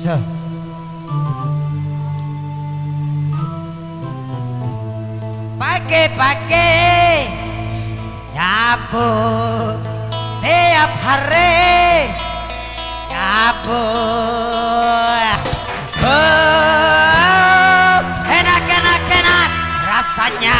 So. Pagi-pagi nyabu tiap hari nyabu enak rasanya.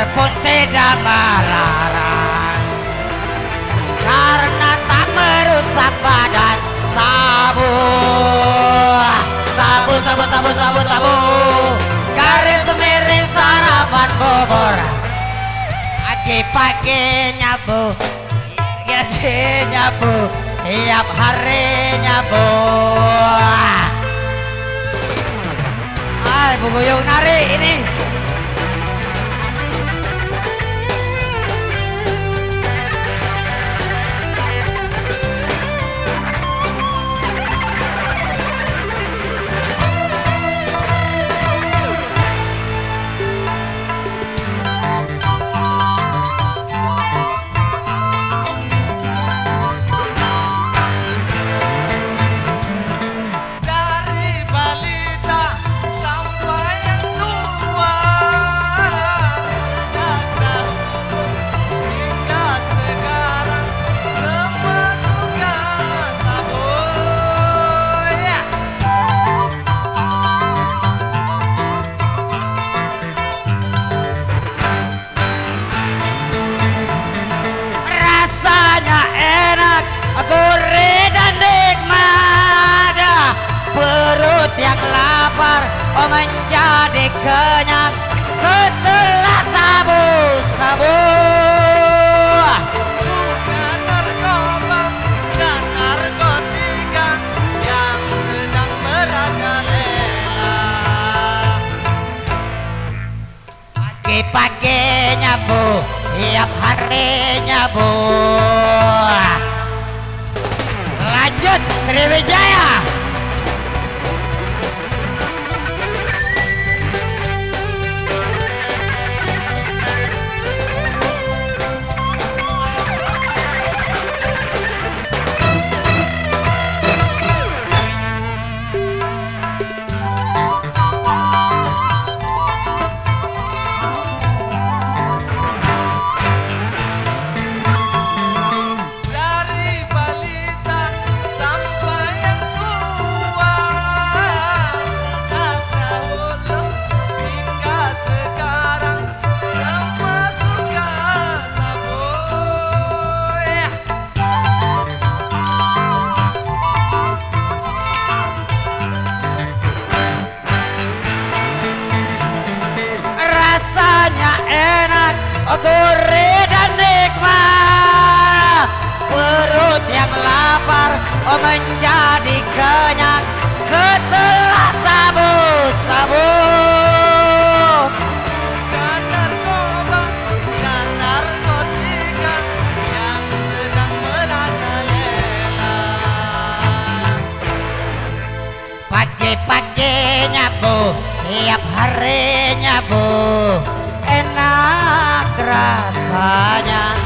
Pun tidak melarang karena tak merusak badan. Sabu sabu sabu sabu sabu sabu garis miring sarapan bubur. Pagi-pagi nyabu nyabu tiap hari nyabu. Bu Guyung nari ini. Gurih dan nikmat, perut yang lapar menjadi kenyang setelah sabu-sabu. Bukan narkoba dan narkotika yang sedang merajalela. Pagi-pagi nyabu, tiap hari nyabu. Lanjut Sriwijaya. Rasanya enak, gurih dan nikmat, perut yang lapar menjadi kenyang setelah sabu-sabu. Bukan narkoba dan narkotika yang sedang merajalela. Pagi-pagi nyabu, tiap hari nyabu, enak rasanya.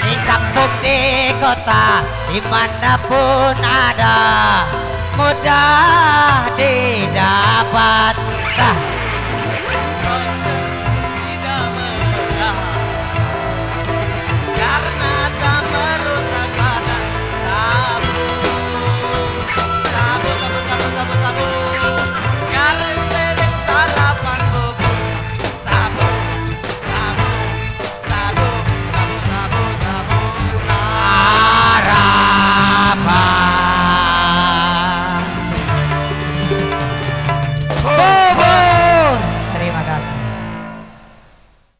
Di kampung, di kota, dimanapun ada, mudah didapat.